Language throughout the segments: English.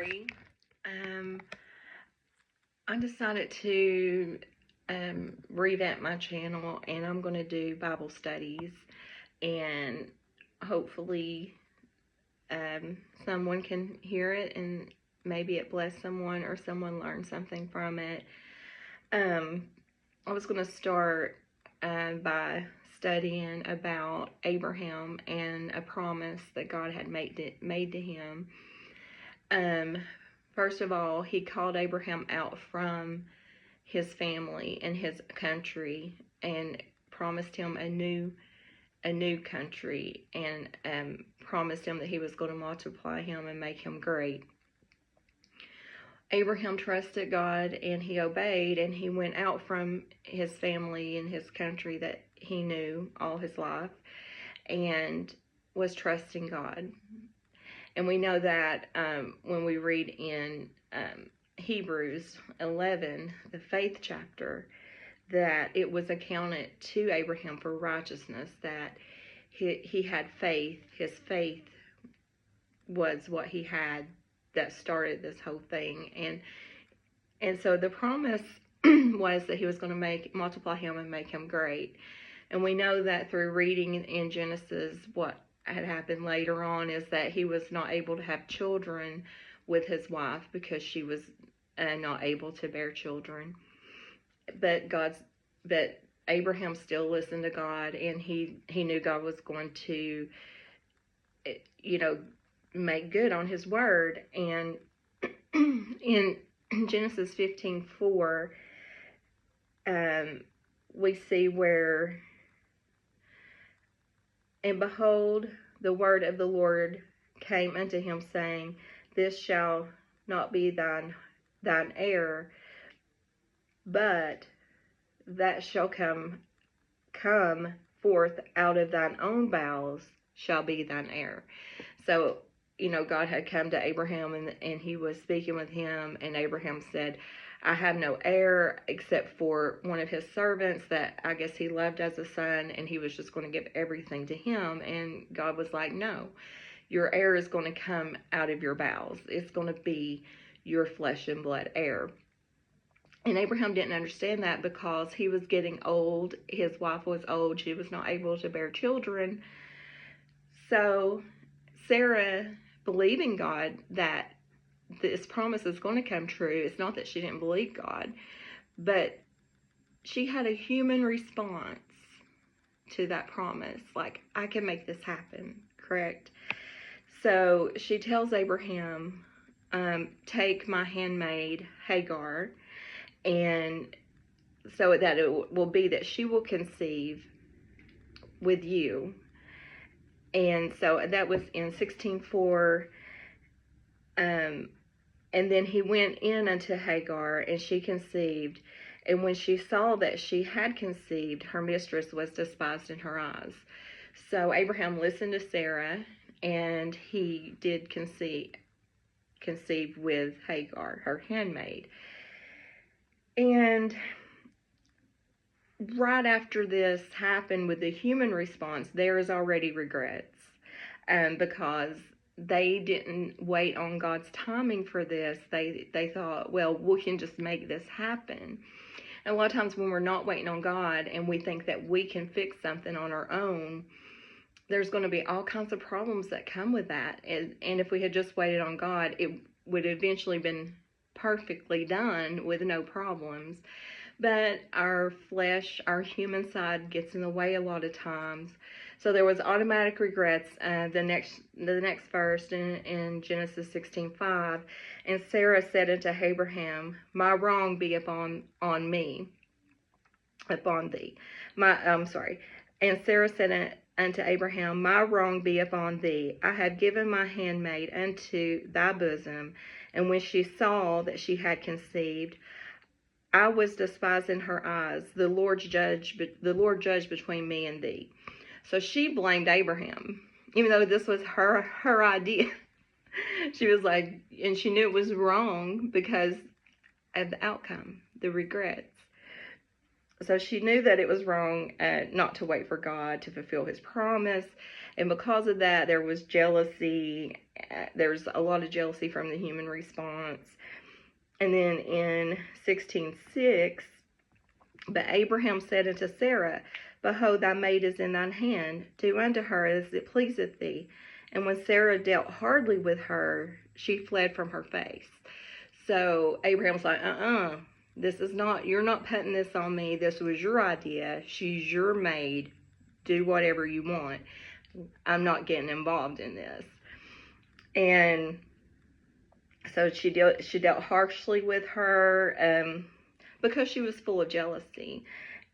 Lori. I decided to revamp my channel, and I'm going to do Bible studies, and hopefully someone can hear it and maybe it bless someone or someone learn something from it. I was going to start by studying about Abraham and a promise that God had made to him. First of all, he called Abraham out from his family and his country and promised him a new country, and promised him that he was going to multiply him and make him great. Abraham trusted God, and he obeyed, and he went out from his family and his country that he knew all his life and was trusting God. And we know that when we read in Hebrews 11, the faith chapter, that it was accounted to Abraham for righteousness, that he had faith. His faith was what he had that started this whole thing. And so the promise was that he was going to multiply him and make him great. And we know that through reading in Genesis, what had happened later on is that he was not able to have children with his wife because she was not able to bear children. But Abraham still listened to God, and he knew God was going to, make good on his word. And in Genesis 15:4, we see where, and behold, the word of the Lord came unto him, saying, This shall not be thine heir, but that shall come forth out of thine own bowels shall be thine heir. So, God had come to Abraham, and he was speaking with him, and Abraham said, I have no heir except for one of his servants that I guess he loved as a son, and he was just going to give everything to him. And God was like, no, your heir is going to come out of your bowels. It's going to be your flesh and blood heir. And Abraham didn't understand that because he was getting old. His wife was old. She was not able to bear children. So Sarah, believing God that this promise is going to come true, it's not that she didn't believe God, but she had a human response to that promise. Like, I can make this happen, correct? So she tells Abraham, take my handmaid Hagar, and so that it will be that she will conceive with you. And so that was in 16:4. And then he went in unto Hagar, and she conceived. And when she saw that she had conceived, her mistress was despised in her eyes. So Abraham listened to Sarah, and he did conceive with Hagar, her handmaid. And right after this happened with the human response, there is already regrets, because they didn't wait on God's timing for this. They thought, well, we can just make this happen. And a lot of times when we're not waiting on God and we think that we can fix something on our own, there's going to be all kinds of problems that come with that. And if we had just waited on God, it would eventually been perfectly done with no problems. But our flesh, our human side gets in the way a lot of times. So there was automatic regrets. The next verse in Genesis 16:5, and Sarah said unto Abraham, My wrong be upon thee. And Sarah said unto Abraham, My wrong be upon thee. I have given my handmaid unto thy bosom. And when she saw that she had conceived, I was despised in her eyes. The Lord judged between me and thee. So she blamed Abraham, even though this was her idea. She was like, and she knew it was wrong because of the outcome, the regrets. So she knew that it was wrong not to wait for God to fulfill his promise. And because of that, there was jealousy. There's a lot of jealousy from the human response. And then in 16:6, but Abraham said unto Sarah, Behold, thy maid is in thine hand. Do unto her as it pleaseth thee. And when Sarah dealt hardly with her, she fled from her face. So Abraham's like, this is not, you're not putting this on me. This was your idea. She's your maid. Do whatever you want. I'm not getting involved in this. And so she dealt harshly with her because she was full of jealousy.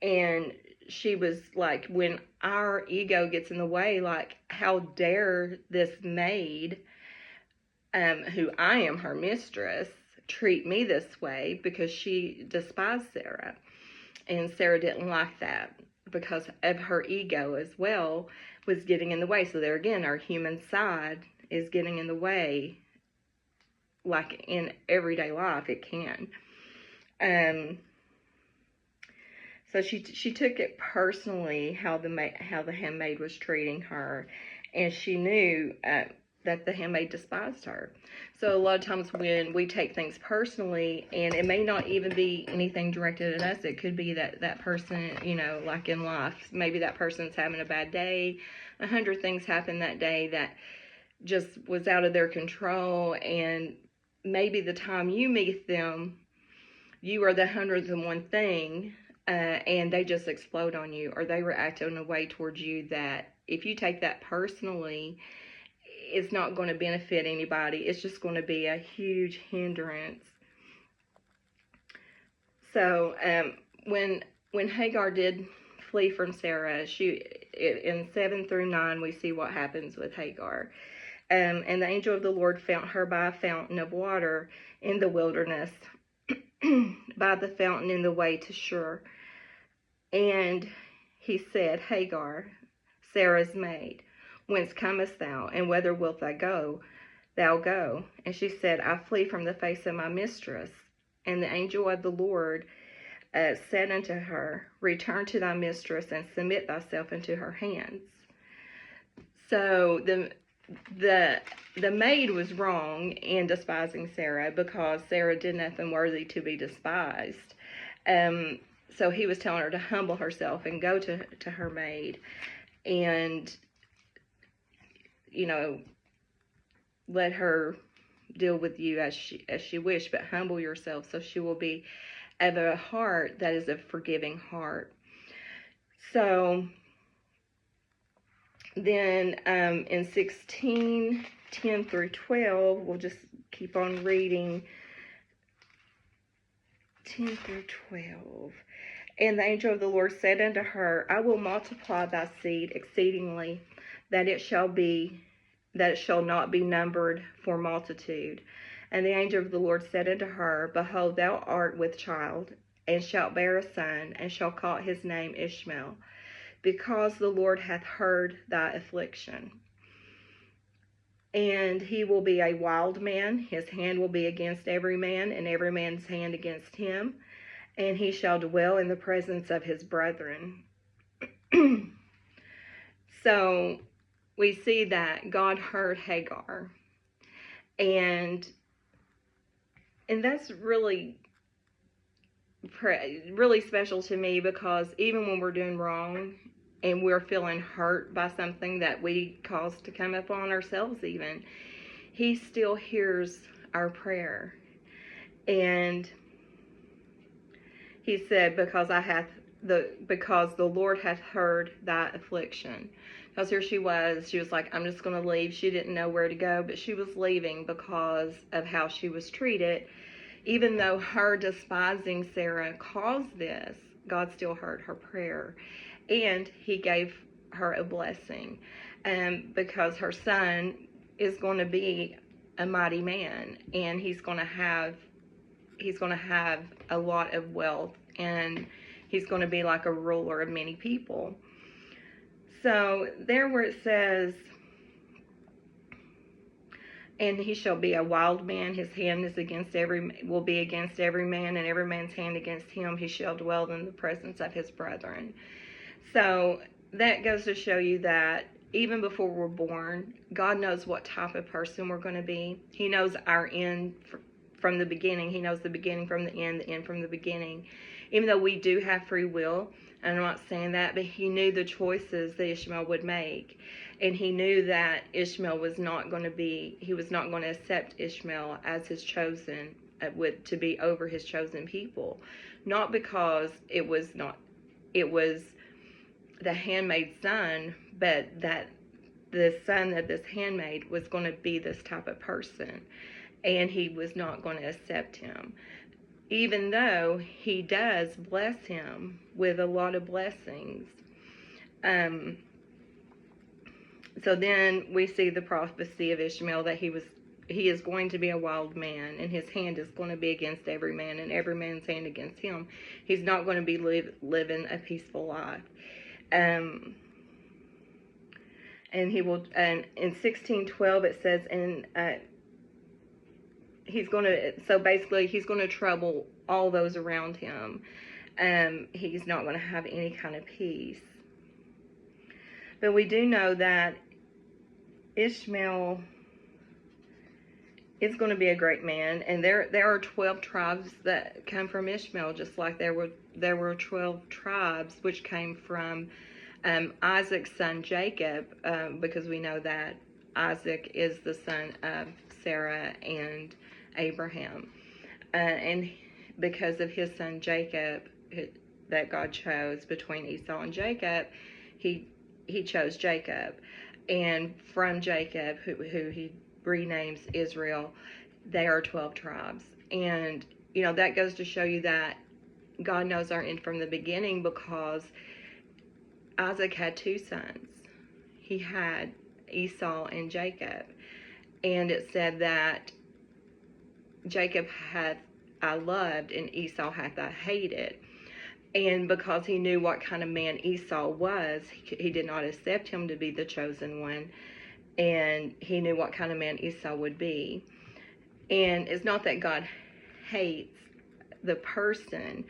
And she was like, when our ego gets in the way, like, how dare this maid, who I am her mistress, treat me this way, because she despised Sarah. And Sarah didn't like that because of her ego as well was getting in the way. So there again, our human side is getting in the way, like in everyday life it can. So she took it personally how the handmaid was treating her, and she knew that the handmaid despised her. So a lot of times when we take things personally, and it may not even be anything directed at us, it could be that person, like in life, maybe that person's having a bad day, 100 things happened that day that just was out of their control, and maybe the time you meet them, you are the 101st thing, and they just explode on you, or they react in a way towards you that if you take that personally, it's not going to benefit anybody. It's just going to be a huge hindrance. So when Hagar did flee from Sarah, in 7 through 9, we see what happens with Hagar. And the angel of the Lord found her by a fountain of water in the wilderness, by the fountain in the way to Shur. And he said, Hagar, Sarah's maid, whence comest thou, and whither wilt thou go? And she said, I flee from the face of my mistress. And the angel of the Lord said unto her, Return to thy mistress, and submit thyself into her hands. So the maid was wrong in despising Sarah, because Sarah did nothing worthy to be despised. So he was telling her to humble herself and go to her maid, and let her deal with you as she wished, but humble yourself so she will be of a heart that is a forgiving heart. So then in 16:10 through 12, we'll just keep on reading 10 through 12. And the angel of the Lord said unto her, I will multiply thy seed exceedingly, that it shall not be numbered for multitude. And the angel of the Lord said unto her, Behold, thou art with child, and shalt bear a son, and shall call his name Ishmael, because the Lord hath heard thy affliction. And he will be a wild man, his hand will be against every man, and every man's hand against him, and he shall dwell in the presence of his brethren. So we see that God heard Hagar, and that's really special to me, because even when we're doing wrong and we're feeling hurt by something that we caused to come up on ourselves even, he still hears our prayer. And he said, because the Lord hath heard thy affliction. Because here she was like, I'm just going to leave. She didn't know where to go, but she was leaving because of how she was treated. Even though her despising Sarah caused this, God still heard her prayer, and he gave her a blessing, because her son is going to be a mighty man, and he's going to have a lot of wealth, and he's going to be like a ruler of many people. So there where it says, And he shall be a wild man. His hand will be against every man, and every man's hand against him. He shall dwell in the presence of his brethren. So that goes to show you that even before we're born, God knows what type of person we're going to be. He knows our end from the beginning. He knows the beginning from the end from the beginning. Even though we do have free will, and I'm not saying that, but he knew the choices that Ishmael would make. And he knew that Ishmael was not going to accept Ishmael as his chosen, to be over his chosen people. Not because it was the handmaid's son, but that the son of this handmaid was going to be this type of person. And he was not going to accept him. Even though he does bless him with a lot of blessings. So then we see the prophecy of Ishmael that he is going to be a wild man, and his hand is going to be against every man, and every man's hand against him. He's not going to be living a peaceful life. And he will. And in 16:12 it says, he's going to trouble all those around him. He's not going to have any kind of peace. But we do know that Ishmael is going to be a great man, and there are 12 tribes that come from Ishmael, just like there were 12 tribes which came from Isaac's son Jacob, because we know that Isaac is the son of Sarah and Abraham, and because of his son Jacob that God chose between Esau and Jacob, he chose Jacob. And from Jacob, who he renames Israel, they are 12 tribes. And, that goes to show you that God knows our end from the beginning, because Isaac had 2 sons. He had Esau and Jacob. And it said that Jacob hath I loved, and Esau hath I hated. And because he knew what kind of man Esau was, he did not accept him to be the chosen one. And he knew what kind of man Esau would be. And it's not that God hates the person,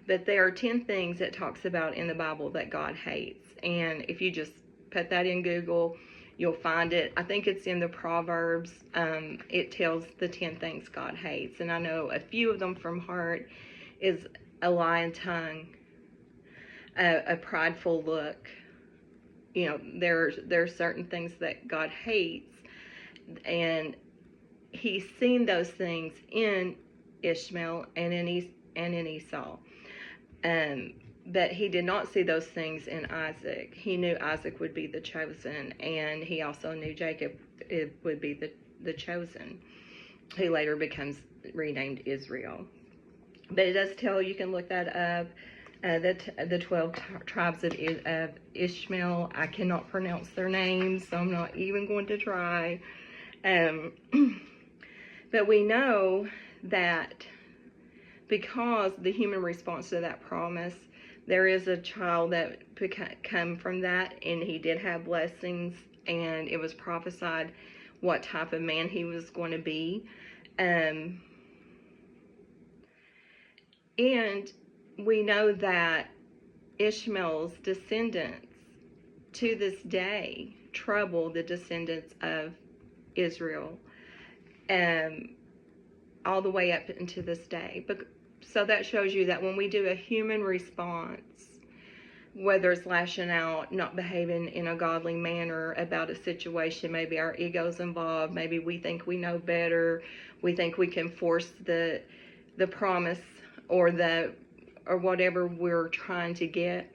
but there are 10 things it talks about in the Bible that God hates. And if you just put that in Google, you'll find it. I think it's in the Proverbs. It tells the 10 things God hates. And I know a few of them from heart is a lying tongue, a prideful look. There's certain things that God hates, and he's seen those things in Ishmael and in Esau. But he did not see those things in Isaac. He knew Isaac would be the chosen, and he also knew Jacob would be the chosen, who later becomes renamed Israel. But it does tell, you can look that up, the 12 tribes of Ishmael. I cannot pronounce their names, so I'm not even going to try. But we know that because the human response to that promise, there is a child that come from that, and he did have blessings, and it was prophesied what type of man he was going to be. And we know that Ishmael's descendants to this day trouble the descendants of Israel, all the way up into this day. So that shows you that when we do a human response, whether it's lashing out, not behaving in a godly manner about a situation, maybe our ego's involved, maybe we think we know better, we think we can force the promise or whatever we're trying to get,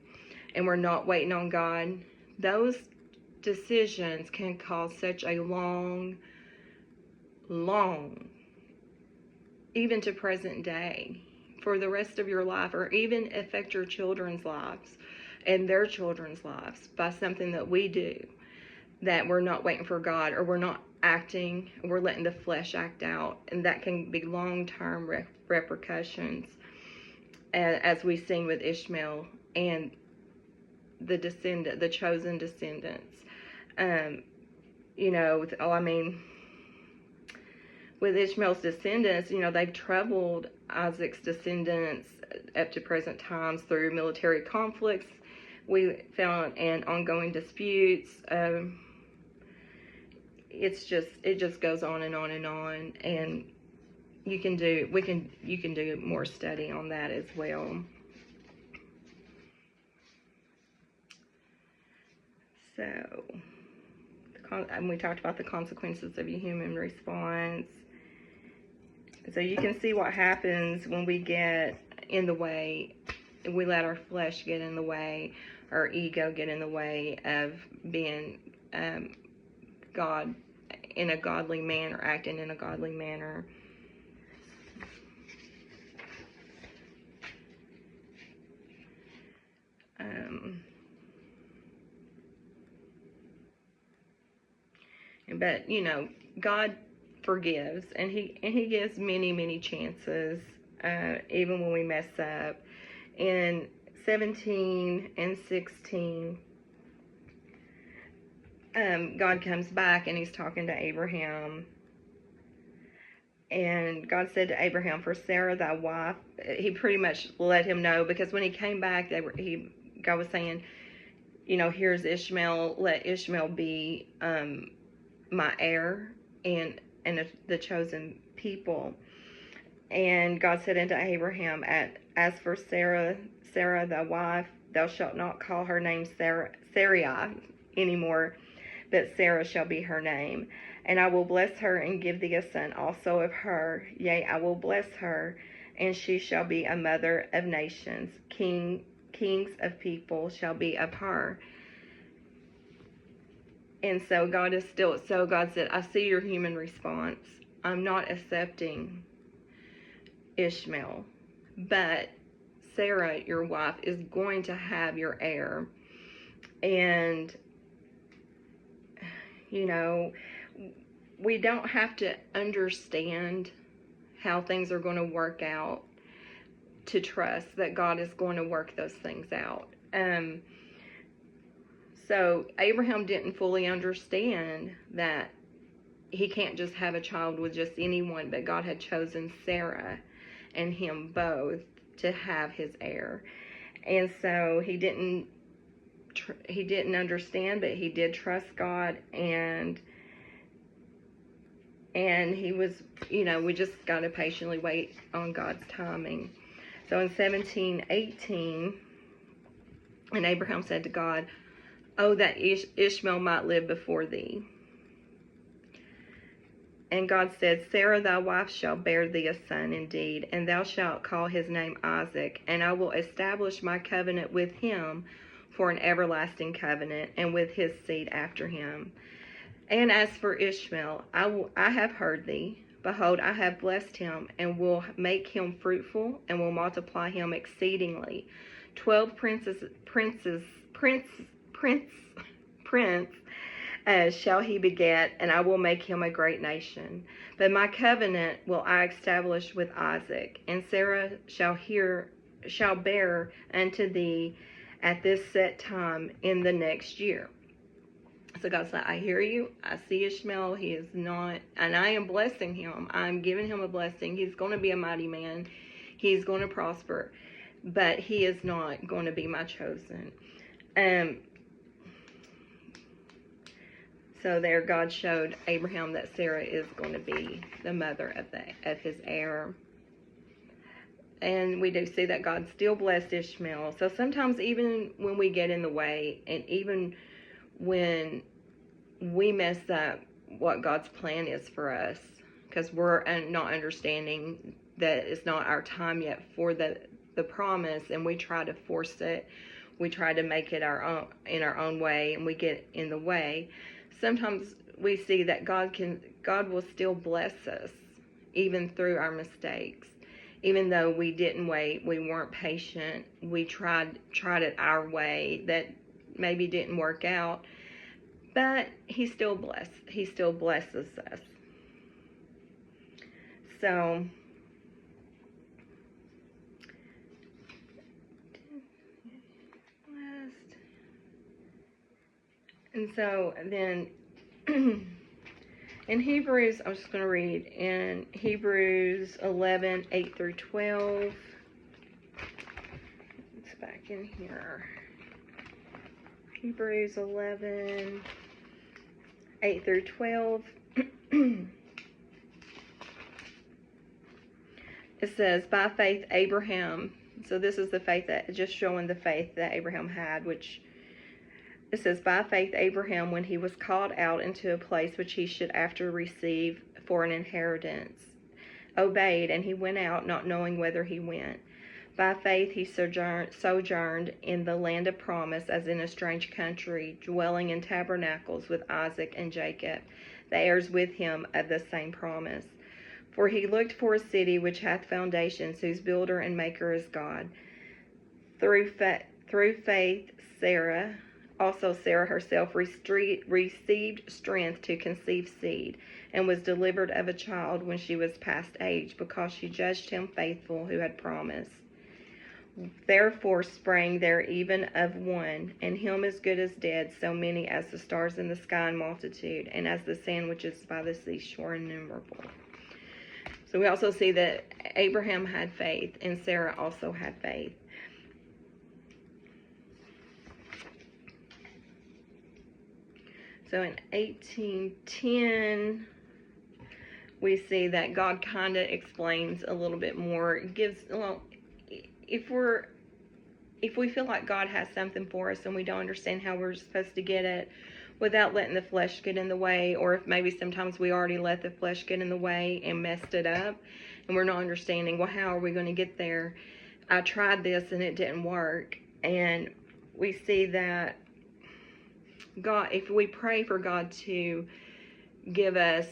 and we're not waiting on God, those decisions can cause such a long, even to present day, for the rest of your life, or even affect your children's lives and their children's lives by something that we do, that we're not waiting for God, or we're not acting, we're letting the flesh act out, and that can be long-term repercussions, as we've seen with Ishmael and the chosen descendants. with Ishmael's descendants, they've troubled Isaac's descendants up to present times through military conflicts. We found and ongoing disputes. It just goes on and on and on, and you can do more study on that as well. So, and we talked about the consequences of your human response. So you can see what happens when we get in the way, we let our flesh get in the way, our ego get in the way of being God in a godly manner, acting in a godly manner. But God forgives, and he gives many chances, even when we mess up. In 17 and 16, God comes back and he's talking to Abraham, and God said to Abraham, "For Sarah thy wife," he pretty much let him know, because when he came back, God was saying, here's Ishmael, let Ishmael be my heir and the chosen people. And God said unto Abraham, as for Sarah thy wife, thou shalt not call her name Sarai anymore, but Sarah shall be her name. And I will bless her and give thee a son also of her. Yea, I will bless her, and she shall be a mother of nations. Kings of people shall be of her. And so God said, I see your human response. I'm not accepting Ishmael, but Sarah, your wife, is going to have your heir. And, we don't have to understand how things are going to work out to trust that God is going to work those things out. So Abraham didn't fully understand that he can't just have a child with just anyone, but God had chosen Sarah and him both to have his heir. And so he didn't understand, but he did trust God, and he was, we just got to patiently wait on God's timing. So in 17:18, and Abraham said to God, "Oh, that Ishmael might live before thee." And God said, "Sarah thy wife shall bear thee a son indeed, and thou shalt call his name Isaac, and I will establish my covenant with him for an everlasting covenant, and with his seed after him. And as for Ishmael, I have heard thee. Behold, I have blessed him, and will make him fruitful, and will multiply him exceedingly. 12 prince shall he beget, and I will make him a great nation. But my covenant will I establish with Isaac, and Sarah shall bear unto thee at this set time in the next year." So God said, I hear you. I see Ishmael. He is not, and I am blessing him. I'm giving him a blessing. He's going to be a mighty man. He's going to prosper, but he is not going to be my chosen. So there, God showed Abraham that Sarah is going to be the mother of his heir. And we do see that God still blessed Ishmael. So sometimes, even when we get in the way, and even when we mess up what God's plan is for us, because we're not understanding that it's not our time yet for the promise, and we try to force it, we try to make it in our own way, and we get in the way. Sometimes we see that God will still bless us even through our mistakes. Even though we didn't wait, we weren't patient, we tried it our way, that maybe didn't work out, but he still blesses us. So and so then In Hebrews, I'm just going to read in Hebrews 11, 8 through 12. It's back in here. Hebrews 11, 8 through 12. It says, by faith Abraham, so this is the faith that, just showing the faith that Abraham had, which it says, by faith Abraham, when he was called out into a place which he should after receive for an inheritance, obeyed, and he went out, not knowing whither he went. By faith he sojourned in the land of promise, as in a strange country, dwelling in tabernacles with Isaac and Jacob, the heirs with him of the same promise. For he looked for a city which hath foundations, whose builder and maker is God. Through faith Sarah herself received strength to conceive seed, and was delivered of a child when she was past age, because she judged him faithful who had promised. Therefore sprang there even of one, and him as good as dead, so many as the stars in the sky in multitude, and as the sand which is by the seashore innumerable. So we also see that Abraham had faith, and Sarah also had faith. So in 18:10, we see that God kind of explains a little bit more. It gives, well, if we feel like God has something for us and we don't understand how we're supposed to get it without letting the flesh get in the way, or if maybe sometimes we already let the flesh get in the way and messed it up, and we're not understanding, well, how are we going to get there? I tried this and it didn't work. And we see that God, if we pray for God to give us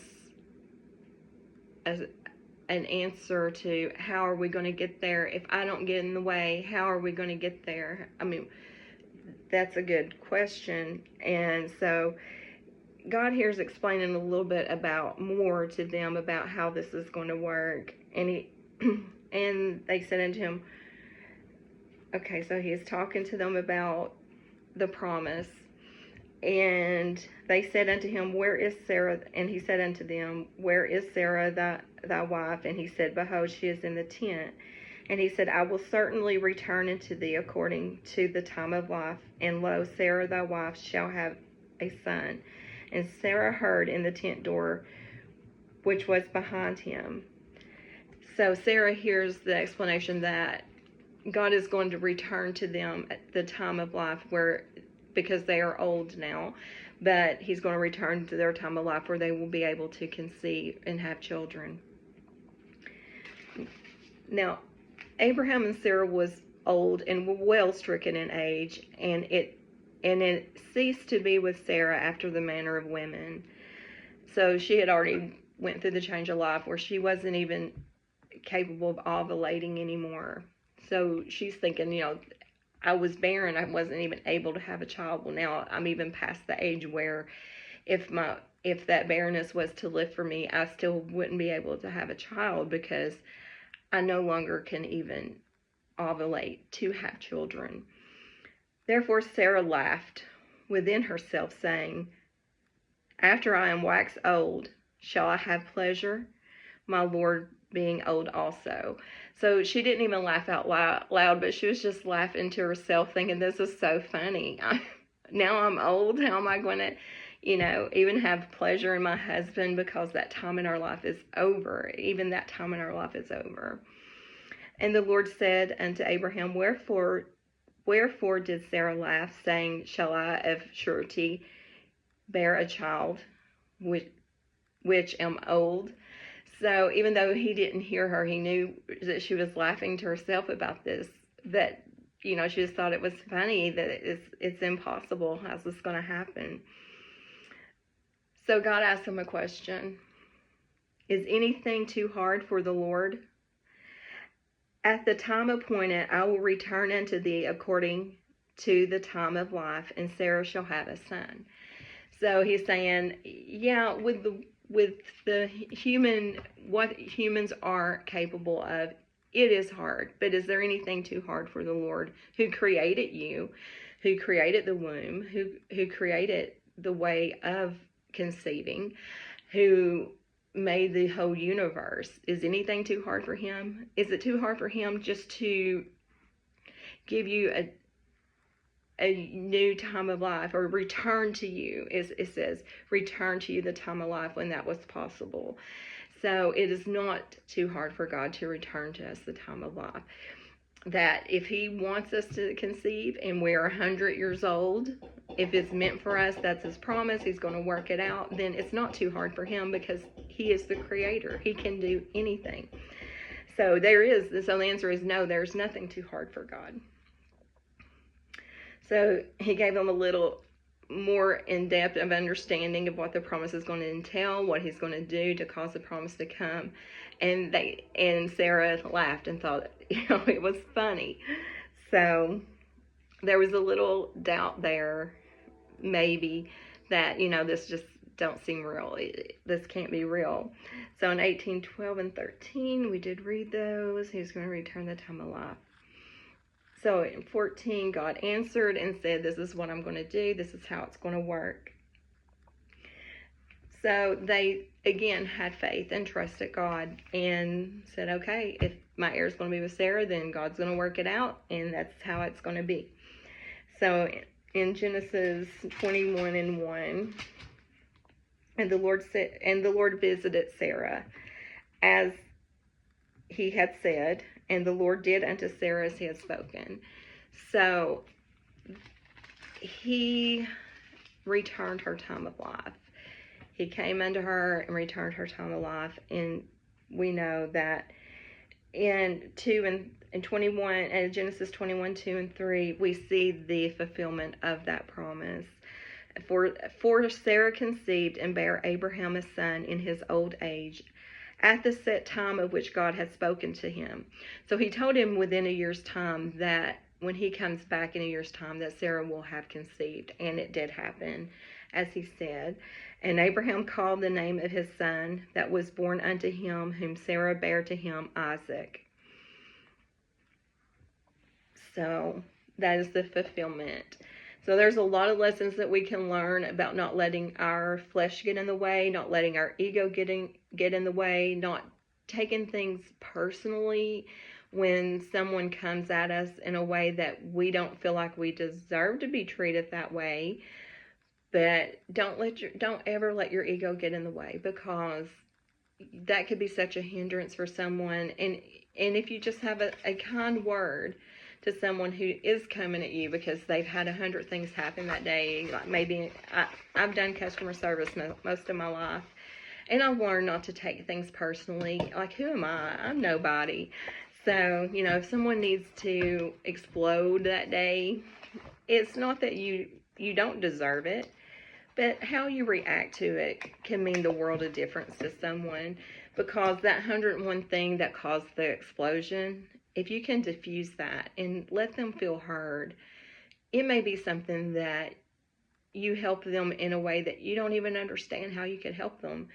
an answer to how are we going to get there, if I don't get in the way, how are we going to get there? I mean, that's a good question. And so God here is explaining a little bit more to them about how this is going to work. And and they said unto him, okay, so he is talking to them about the promise. And they said unto him, where is Sarah? And he said unto them, where is Sarah thy wife? And he said, behold, she is in the tent. And he said, I will certainly return unto thee according to the time of life. And lo, Sarah thy wife shall have a son. And Sarah heard in the tent door which was behind him. So Sarah hears the explanation that God is going to return to them at the time of life, because they are old now, but he's going to return to their time of life where they will be able to conceive and have children. Now, Abraham and Sarah was old and well stricken in age, and it ceased to be with Sarah after the manner of women. So she had already went through the change of life where she wasn't even capable of ovulating anymore. So she's thinking, I was barren. I wasn't even able to have a child. Well, now I'm even past the age where if that barrenness was to lift for me, I still wouldn't be able to have a child, because I no longer can even ovulate to have children. Therefore Sarah laughed within herself, saying, after I am waxed old, shall I have pleasure, my Lord being old also? So she didn't even laugh out loud, but she was just laughing to herself, thinking, this is so funny. Now I'm old. How am I going to, even have pleasure in my husband, because that time in our life is over. Even that time in our life is over. And the Lord said unto Abraham, Wherefore did Sarah laugh, saying, shall I of surety bear a child, which am old? So even though he didn't hear her, he knew that she was laughing to herself about this, that, she just thought it was funny, that it's impossible. How's this going to happen? So God asked him a question. Is anything too hard for the Lord? At the time appointed, I will return unto thee according to the time of life, and Sarah shall have a son. So he's saying, yeah, with the what humans are capable of, it is hard. But is there anything too hard for the Lord, who created you, who created the womb, who created the way of conceiving, who made the whole universe. Is anything too hard for him? Is it too hard for him just to give you a new time of life, or return to you? It says return to you the time of life when that was possible. So it is not too hard for God to return to us the time of life. That if he wants us to conceive and we're 100 years old, if it's meant for us, that's his promise, he's going to work it out, then it's not too hard for him, because he is the creator. He can do anything. So the answer is no, there's nothing too hard for God. So he gave them a little more in-depth of understanding of what the promise is going to entail, what he's going to do to cause the promise to come. And Sarah laughed and thought, it was funny. So there was a little doubt there, maybe, that, this just don't seem real. This can't be real. So in 18:12 and 13, we did read those. He's going to return the time of life. So in 14, God answered and said, this is what I'm going to do. This is how it's going to work. So they, again, had faith and trusted God and said, okay, if my heir is going to be with Sarah, then God's going to work it out, and that's how it's going to be. So in Genesis 21:1, and the Lord visited Sarah as he had said, and the Lord did unto Sarah as he had spoken. So he returned her time of life. He came unto her and returned her time of life. And we know that in Genesis 21:2 and 3, we see the fulfillment of that promise. For Sarah conceived and bare Abraham a son in his old age, at the set time of which God had spoken to him. So he told him within a year's time that when he comes back in a year's time that Sarah will have conceived. And it did happen, as he said. And Abraham called the name of his son that was born unto him, whom Sarah bare to him, Isaac. So that is the fulfillment. So there's a lot of lessons that we can learn about not letting our flesh get in the way, not letting our ego get in the way, not taking things personally when someone comes at us in a way that we don't feel like we deserve to be treated that way. But don't ever let your ego get in the way, because that could be such a hindrance for someone. And if you just have a kind word to someone who is coming at you because they've had 100 things happen that day. Like maybe I've done customer service most of my life, and I've learned not to take things personally. Like, who am I? I'm nobody. So, if someone needs to explode that day, it's not that you don't deserve it, but how you react to it can mean the world of difference to someone, because that 101 thing that caused the explosion, if you can diffuse that and let them feel heard, it may be something that you help them in a way that you don't even understand how you could help them.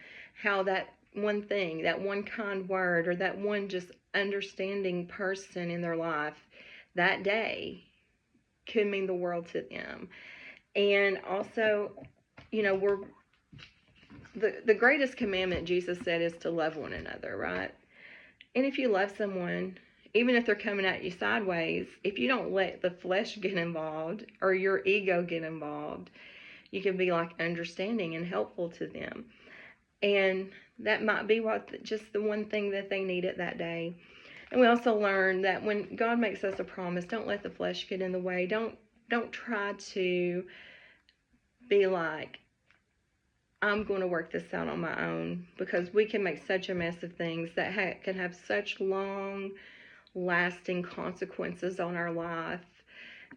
How that one thing, that one kind word, or that one just understanding person in their life that day could mean the world to them. And also, the greatest commandment, Jesus said, is to love one another, right? And if you love someone, even if they're coming at you sideways, if you don't let the flesh get involved or your ego get involved, you can be like understanding and helpful to them. And that might be just the one thing that they needed that day. And we also learned that when God makes us a promise, don't let the flesh get in the way. Don't try to be like, I'm going to work this out on my own, because we can make such a mess of things that can have such long lasting consequences on our life.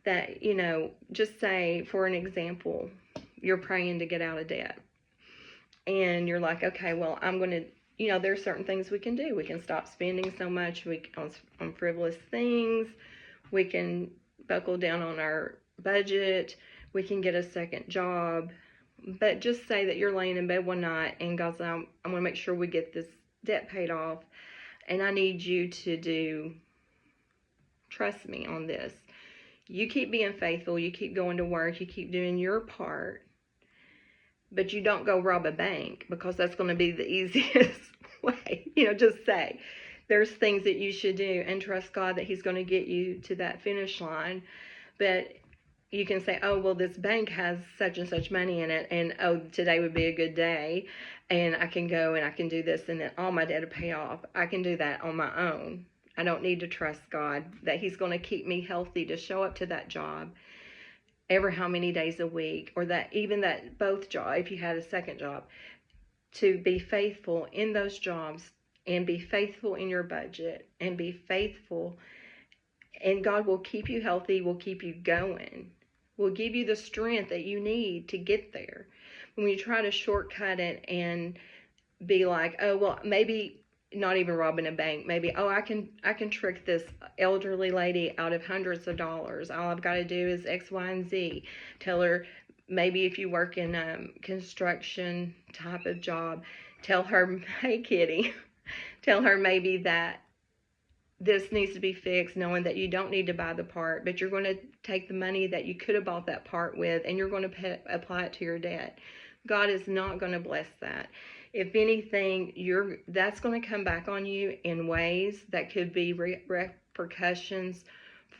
That, just say, for an example, you're praying to get out of debt, and you're like, okay, well, I'm going to, there's certain things we can do. We can stop spending so much on frivolous things. We can buckle down on our budget. We can get a second job. But just say that you're laying in bed one night and God's like, I'm going to make sure we get this debt paid off, and I need you to trust me on this. You keep being faithful. You keep going to work. You keep doing your part. but you don't go rob a bank, because that's going to be the easiest way. Just say there's things that you should do and trust God that he's going to get you to that finish line. But you can say, oh, well, this bank has such and such money in it, and oh, today would be a good day, and I can go and I can do this, and then all my debt will pay off. I can do that on my own. I don't need to trust God that he's going to keep me healthy to show up to that job every how many days a week, or that even that both job, if you had a second job, to be faithful in those jobs and be faithful in your budget and be faithful, and God will keep you healthy, will keep you going, will give you the strength that you need to get there. When you try to shortcut it and be like, oh, well, maybe not even robbing a bank, maybe, oh, I can trick this elderly lady out of hundreds of dollars. All I've got to do is X, Y, and Z. Tell her, maybe if you work in construction type of job, tell her, hey, Kitty, tell her maybe that this needs to be fixed, knowing that you don't need to buy the part, but you're going to take the money that you could have bought that part with, and you're going to apply it to your debt. God is not going to bless that. If anything, that's going to come back on you in ways that could be repercussions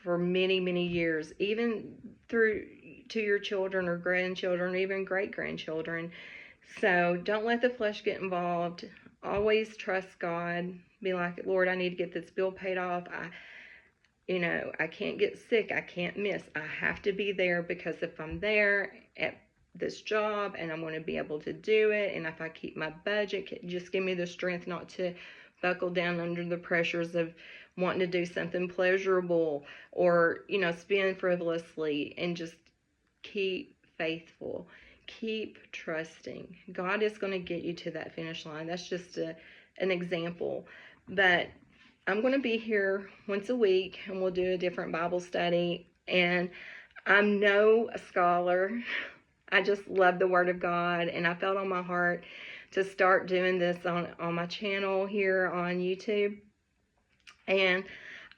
for many, many years, even through to your children or grandchildren, or even great-grandchildren. So don't let the flesh get involved. Always trust God. Be like, Lord, I need to get this bill paid off. I can't get sick. I can't miss. I have to be there, because if I'm there at this job and I'm going to be able to do it, and if I keep my budget, just give me the strength not to buckle down under the pressures of wanting to do something pleasurable or, spend frivolously, and just keep faithful. Keep trusting. God is going to get you to that finish line. That's just an example. But I'm going to be here once a week, and we'll do a different Bible study. And I'm no scholar. I just love the Word of God, and I felt on my heart to start doing this on my channel here on YouTube. And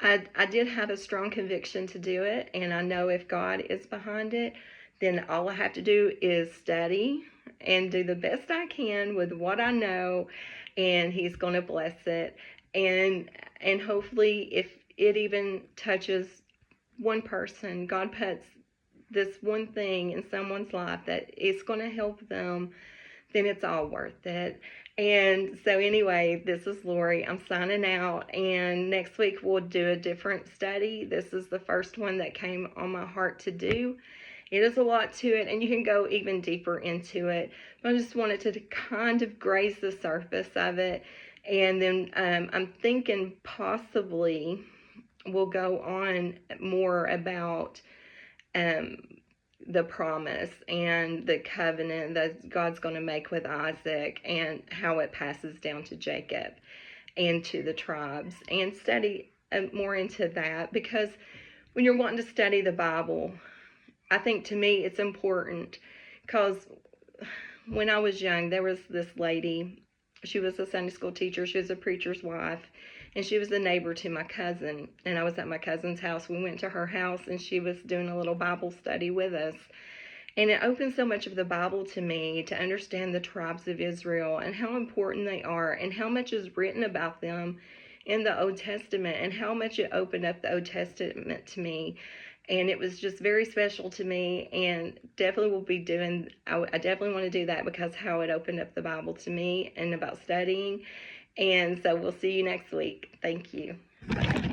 I did have a strong conviction to do it, and I know if God is behind it, then all I have to do is study and do the best I can with what I know, and he's going to bless it. And hopefully, if it even touches one person, God puts this one thing in someone's life that it's going to help them, then it's all worth it. And so anyway, this is Lori. I'm signing out, and next week we'll do a different study. This is the first one that came on my heart to do. It is a lot to it, and you can go even deeper into it. But I just wanted to kind of graze the surface of it. And then I'm thinking possibly we'll go on more about the promise and the covenant that God's going to make with Isaac, and how it passes down to Jacob and to the tribes, and study more into that. Because when you're wanting to study the Bible, I think to me it's important, because when I was young, there was this lady. She was a Sunday school teacher. She was a preacher's wife, and she was a neighbor to my cousin. And I was at my cousin's house. We went to her house, and she was doing a little Bible study with us. And it opened so much of the Bible to me, to understand the tribes of Israel and how important they are, and how much is written about them in the Old Testament, and how much it opened up the Old Testament to me. And it was just very special to me, and definitely will be doing, I definitely want to do that, because how it opened up the Bible to me and about studying. And so we'll see you next week. Thank you. Bye.